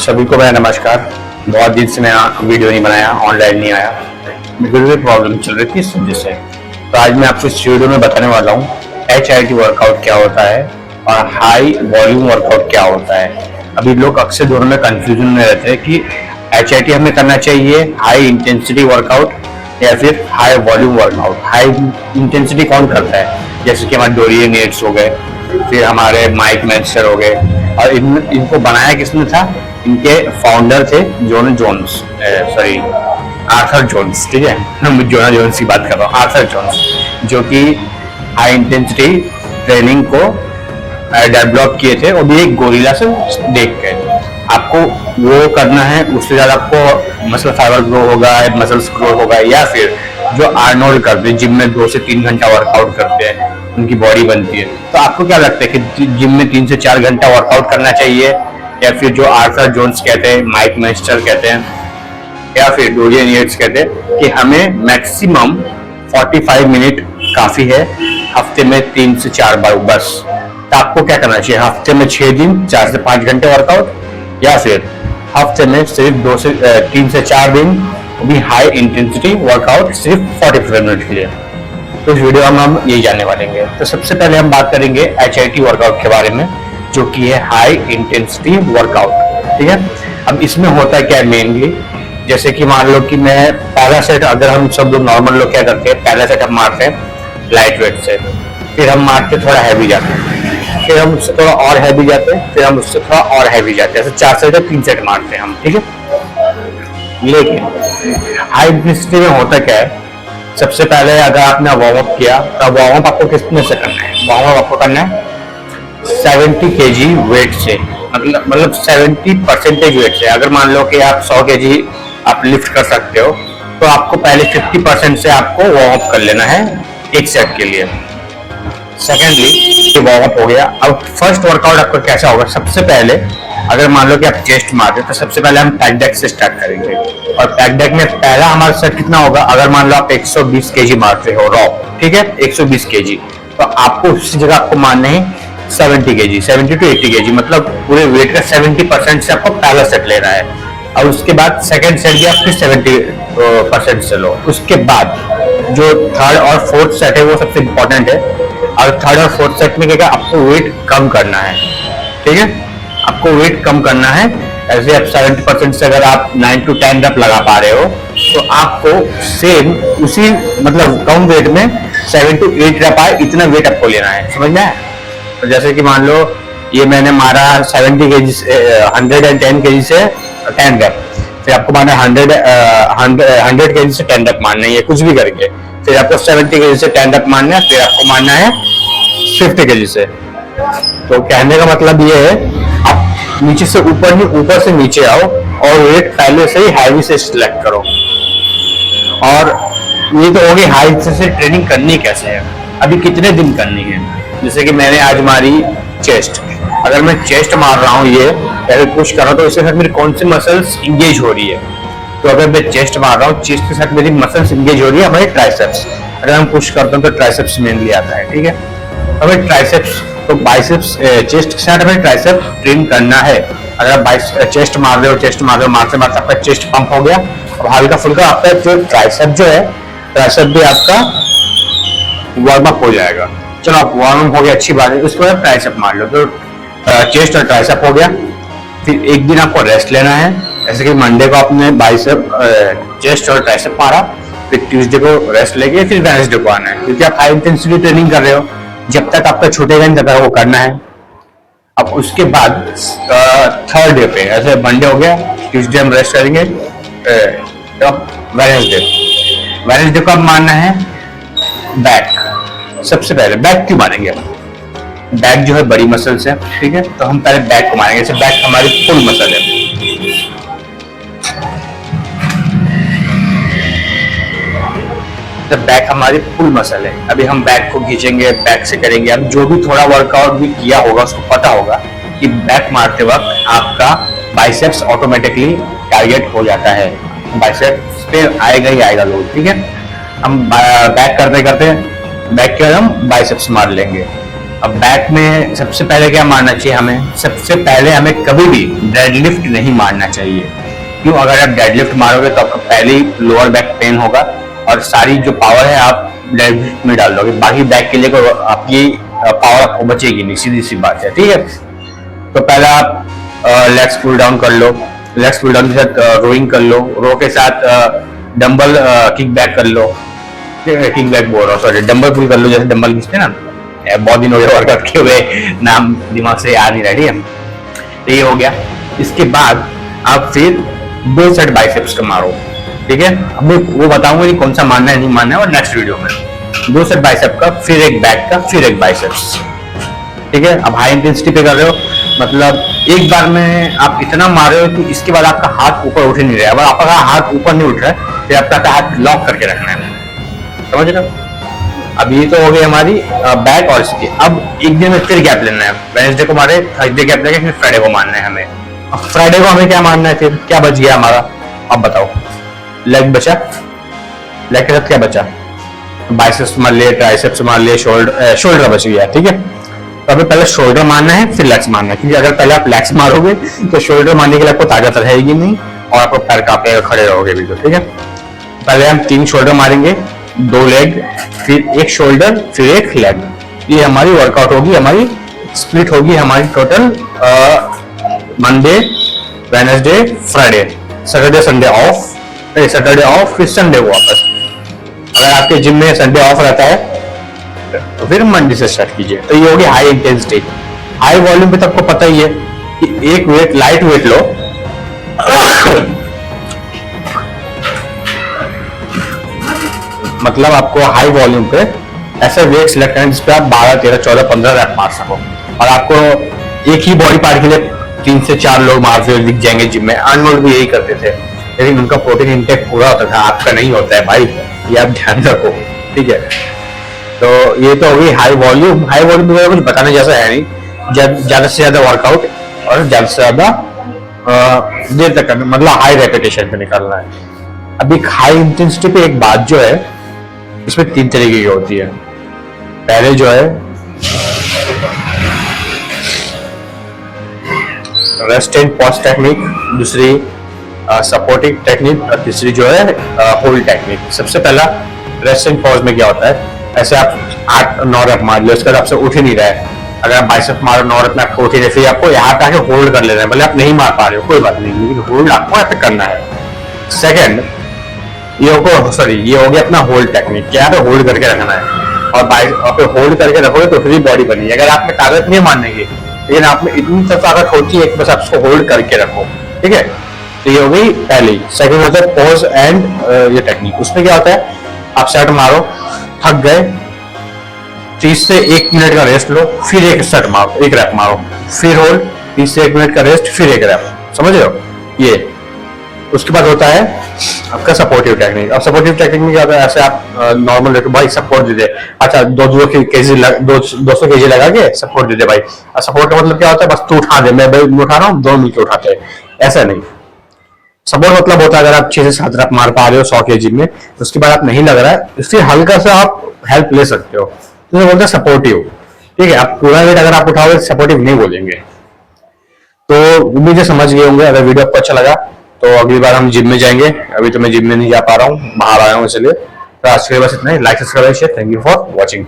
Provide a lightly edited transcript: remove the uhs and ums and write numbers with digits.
सभी को मेरा नमस्कार। बहुत दिन से मैं वीडियो नहीं बनाया, ऑनलाइन नहीं आया, मेरे को प्रॉब्लम चल रही थी इस वजह से। तो आज मैं आपको इस वीडियो में बताने वाला हूँ HIIT वर्कआउट क्या होता है और हाई वॉल्यूम वर्कआउट क्या होता है। अभी लोग अक्सर दोनों में कंफ्यूजन में रहते हैं कि HIIT हमें करना चाहिए हाई इंटेंसिटी वर्कआउट या फिर high volume workout. High intensity कौन करता है? जैसे कि हमारे डोरियन येट्स हो गए, फिर हमारे माइक मेंस्टर हो गए, और इनको बनाया किसने था? इनके फाउंडर थे आर्थर जोन्स। ठीक है, मैं जोना जोन्स की बात कर रहा हूँ, आर्थर जोन्स, जो कि हाई इंटेंसिटी ट्रेनिंग को डेवलप किए थे, और भी एक गोरिल्ला से देख के। आपको वो करना है, उससे ज्यादा आपको मसल फाइबर ग्रो होगा, मसल्स ग्रो होगा, या फिर जो आर्नोल्ड करते हैं जिम में 2 से 3 घंटा वर्कआउट करते हैं, उनकी बॉडी बनती है। तो आपको क्या लगता है कि जिम में 3 से 4 घंटा वर्कआउट करना चाहिए, या फिर जो आर्थर जोन्स कहते हैं, माइक मेंस्टर कहते हैं, या फिर डोरियन येट्स कहते हैं कि हमें मैक्सिमम 45 मिनट काफी है, हफ्ते में 3 से 4 बार बस। तो आपको क्या करना चाहिए? हफ्ते में 6 दिन 4 से 5 घंटे वर्कआउट, या फिर हफ्ते में सिर्फ 3 से 4 दिन भी हाई इंटेंसिटी वर्कआउट सिर्फ 45 मिनट के लिए। तो इस वीडियो में हम यही जानने वाले हैं। तो सबसे पहले हम बात करेंगे HIIT वर्कआउट के बारे में, जो कि है हाई इंटेंसिटी वर्कआउट। ठीक है, अब इसमें होता है क्या मेनली, जैसे कि मान लो कि मैं पहला सेट, अगर हम सब लोग नॉर्मल लोग क्या करते हैं, पहला सेट हम मारते हैं लाइट वेट से, फिर हम मारते थोड़ा हैवी जाते हैं, फिर हम उससे थोड़ा और हैवी जाते हैं, फिर हम उससे थोड़ा और हैवी जाते हैं, ऐसे 4 सेट या 3 सेट मारते हैं हम। ठीक है, लेकिन हाई इंटेंसिटी में होता क्या है, सबसे पहले अगर आपने वार्म अप किया तो वार्म अप आपको कितने से करना है? वार्म अप आपको करना है 70 kg वेट से, मतलब 70% वेट से। अगर मान लो कि आप 100 kg आप लिफ्ट कर सकते हो, तो आपको पहले 50% से आपको वार्म अप कर लेना है एक सेट के लिए। सेकेंडली वार्म अप हो गया। अब फर्स्ट वर्कआउट आपका कैसा होगा? सबसे पहले अगर मान लो कि आप चेस्ट मार रहे हो, तो सबसे पहले हम पैक डेक से स्टार्ट करेंगे। और पैक डेक में पहला हमारा सेट कितना होगा? अगर मान लो आप 120 kg मारते हो रॉ, ठीक है, 120 kg, तो आपको उसी जगह आपको मारना है 70 kg, 70 to 80 kg, मतलब पूरे वेट का 70% से आपको पहला सेट लेना है। और उसके बाद सेकेंड सेट भी आप फिर 70% से लो। उसके बाद जो थर्ड और फोर्थ सेट है वो सबसे इंपॉर्टेंट है। और थर्ड और फोर्थ सेट में क्या, आपको वेट कम करना है। ठीक है, आपको वेट कम करना है। ऐसे आप 70% से अगर आप 9 to 10 रैप लगा पा रहे हो, तो आपको सेम उसी मतलब कम वेट में 7 to 8 रैप आए, इतना वेट आपको लेना है। समझ में आया? तो जैसे कि मान लो ये मैंने मारा 70 kg से 110 kg से 10 रैप, फिर आपको मारना 100 kg से 10 रैप मारना है, कुछ भी करके। फिर आपको 70 kg से 10 रैप मारना है, फिर आपको मारना है 50 kg से। तो कहने का मतलब ये है, आप नीचे से ऊपर नहीं, ऊपर से नीचे आओ, और वेट पहले से ही हैवी से सिलेक्ट करो। और ये तो होगी हाई से ट्रेनिंग करनी कैसे है, अभी कितने दिन करनी है। जैसे कि मैंने आज मारी चेस्ट, अगर मैं चेस्ट मार रहा हूँ, ये पहले पुश कर रहा हूँ, तो इसके साथ मेरी कौन सी मसल्स इंगेज हो रही है? तो अगर मैं चेस्ट मार रहा हूँ, चेस्ट के साथ मेरी मसल्स इंगेज हो रही है हमारे ट्राइसेप्स। अगर हम पुश करते हैं तो ट्राइसेप्स मेनली आता है। ठीक है, हमें ट्राइसेप्स, तो बाइसेप्स, चेस्ट के साथ हमें ट्राइसेप्स ट्रेन करना है। अगर आप चेस्ट मार रहे हो, मारते मारते आपका चेस्ट पंप हो गया, और हल्का फुल्का आपका जो ट्राइसेप जो है, ट्राइसेप भी आपका वार्म अप हो जाएगा। चलो, आप वार्म अप हो गया, अच्छी बात है। उसके बाद ट्राइसेप मार लो, तो चेस्ट और ट्राइसेप हो गया। फिर एक दिन आपको रेस्ट लेना है। जैसे कि मंडे को आपने बाइसेप, चेस्ट और ट्राइसेप मारा, फिर ट्यूसडे को रेस्ट लेके फिर वेडनेसडे को आना है, क्योंकि आप हाई इंटेंसिटी ट्रेनिंग कर रहे हो। जब तक आपका छूटेगा नहीं, तब तक वो करना है। अब उसके बाद थर्ड डे पे, ऐसे मंडे हो गया, ट्यूसडे हम रेस्ट करेंगे, वेडनेसडे को अब मारना है बैक। सबसे पहले बैक क्यों मारेंगे? बैक जो है बड़ी मसल्स है, ठीक है, तो हम पहले बैक को मारेंगे। जैसे बैक हमारी फुल मसल है, तो बैक हमारी फुल मसल है। अभी हम बैक को खींचेंगे, बैक से करेंगे। अब जो भी थोड़ा वर्कआउट भी किया होगा उसको पता होगा कि बैक मारते वक्त आपका बाइसेप्स ऑटोमेटिकली टारगेट हो जाता है, बाइसेप्स पे आएगा ही आएगा लोड। ठीक है, हम बैक करते करते बैक के हम बाइसेप्स मार लेंगे। अब बैक में सबसे पहले क्या मारना चाहिए हमें? सबसे पहले हमें कभी भी डेडलिफ्ट नहीं मारना चाहिए। क्यों? अगर आप डेडलिफ्ट मारोगे तो आपका पहले ही लोअर बैक पेन होगा और सारी जो पावर है आप डेडलिफ्ट में डाल दोगे, बाकी बैक के लिए आपकी पावर आपको बचेगी नहीं, सीधी सी बात है। ठीक है, तो पहले आप लेग्स पुल डाउन कर लो, लेग्स पुल डाउन के साथ रोइंग कर लो, रो के साथ डंबल किक बैक कर लो, किक बैक बोल रहा हूँ सॉरी, डंबल पुल कर लो, जैसे डंबल खींचते ना, बहुत दिन हो गए वर्कआउट किए हुए, नाम दिमाग से याद नहीं रह रही है। तो ये हो गया। इसके बाद आप फिर 2 सेट बाइसेप्स का मारो। ठीक है, अब मैं वो बताऊंगा कि कौन सा मानना है नहीं मानना है और नेक्स्ट वीडियो में। 2 सेट बाइसेप का, फिर एक बैक का, फिर एक बाइसेप्स। ठीक है, अब हाई इंटेंसिटी पे कर रहे हो, मतलब एक बार में आप इतना मार रहे हो कि इसके बाद आपका हाथ ऊपर उठ नहीं रहा है। अगर आपका हाथ ऊपर नहीं उठ रहा है फिर आपका हाथ लॉक करके रखना है, समझ रहे हो? अब ये तो हो गई हमारी बैक और इसकी। अब एक दिन में फिर गैप लेना है, वेडनेसडे को मारे, थर्सडे गैप लेके फिर फ्राइडे को मारना है हमें। अब फ्राइडे को हमें क्या मारना है? फिर क्या बच गया हमारा? अब बताओ। लेग बचा, लेग के साथ क्या बचा? बाइसेप्स मार लिए, ट्राइसेप्स मार लिए, शोल्डर बच गया। ठीक है, तो हमें पहले शोल्डर मारना है फिर लेग्स मारना है, क्योंकि अगर पहले आप लेग्स मारोगे तो शोल्डर मारने के लिए आपको ताकत रहेगी नहीं और आपको पैर कांपेगा, खड़े रहोगे भी। तो ठीक है, पहले हम 3 शोल्डर मारेंगे, 2 लेग, फिर 1 शोल्डर, फिर 1 लेग। ये हमारी वर्कआउट होगी, हमारी स्प्लिट होगी हमारी total Monday, Wednesday, Friday, Saturday Sunday off, Saturday of, फिर संडे वापस। अगर आपके जिम में संडे ऑफ रहता है तो फिर मंडे से स्टार्ट कीजिए। तो ये होगी हाई इंटेंसिटी। हाई वॉल्यूम पे तो आपको पता ही है कि एक वेट, लाइट वेट लो, मतलब आपको हाई वॉल्यूम पे ऐसे वेट सिलेक्ट करना जिसपे आप 12, 13, 14, 15 रैप मार सको। और आपको एक ही बॉडी पार्ट के लिए 3 से 4 लोग मारते हुए दिख जाएंगे जिम में। आर्नोल्ड भी यही करते थे, लेकिन उनका प्रोटीन इंटेक पूरा होता था, आपका नहीं होता है भाई, ये आप ध्यान रखो। ठीक है, तो ये तो होगी हाई वॉल्यूम। हाई वॉल्यूम में कुछ बताने जैसा है नहीं, ज्यादा से ज्यादा वर्कआउट और ज्यादा से ज्यादा देर तक करना, मतलब हाई रेपिटेशन पे निकालना है। अभी हाई इंटेंसिटी पे एक बात जो है, इसमें 3 तरीके की होती है। पहले जो है रेस्ट एंड पॉज टेक्निक, दूसरी सपोर्टिंग टेक्निक और तीसरी जो है होल्ड टेक्निक। सबसे पहला रेस्ट एंड पॉज में क्या होता है, ऐसे आप 8-9 रैप मार लो, उसके बाद आपसे उठ ही नहीं रहा है। अगर आप बाइसेप मारो 9 रैप में आपको उठ ही नहीं, फिर आपको यहाँ पे आके होल्ड कर लेना है, भले आप नहीं मार पा रहे हो कोई बात नहीं, लेकिन होल्ड आपको यहाँ पे करना है। सेकेंड ये हो गया अपना होल्ड टेक्निक, क्या है होल्ड करके रखना है। और होल्ड करके रखोगे तो फिर बॉडी बनेगी। अगर आप में ताकत नहीं मारने की, लेकिन आप में इतनी ताकत होती है कि बस आप उसको होल्ड करके रखो। ठीक है, तो ये हो गई पहली। सेकंड होता है पॉज एंड ये टेक्निक। उसमें क्या होता है, आप सेट मारो, थक गए, 30 से 1 मिनट का रेस्ट लो, फिर एक सेट मारो, 1 रैप मारो, फिर होल्ड, 30 से 1 मिनट का रेस्ट, फिर 1 रैप। समझ रहे हो ये? उसके बाद होता है आपका सपोर्टिव टेक्निक। अब सपोर्टिव टेक्निक में क्या होता है, ऐसे आप नॉर्मल भाई सपोर्ट दे दे, अच्छा 200 केजी लगा के सपोर्ट दे दे भाई। सपोर्ट का मतलब क्या होता है, बस तू उठा दे, मैं भाई उठा रहा हूँ, 2 मिलकर उठाते हैं, ऐसा नहीं। सपोर्ट मतलब होता है अगर आप 6 से 7 रैप मार पा रहे हो 100 केजी में, उसके बाद आप नहीं लग रहा है, इससे हल्का सा आप हेल्प ले सकते हो, तो बोलते हैं सपोर्टिव। ठीक है, आप पूरा वेट अगर आप उठाओगे सपोर्टिव नहीं बोलेंगे। तो उम्मीद है समझ गए होंगे। अगर वीडियो आपको अच्छा लगा तो अगली बार हम जिम में जाएंगे। अभी तो मैं जिम में नहीं जा पा रहा हूँ, बाहर आया हूँ, इसलिए। तो आज के लिए बस इतना ही। Like, subscribe, share. Thank you for watching.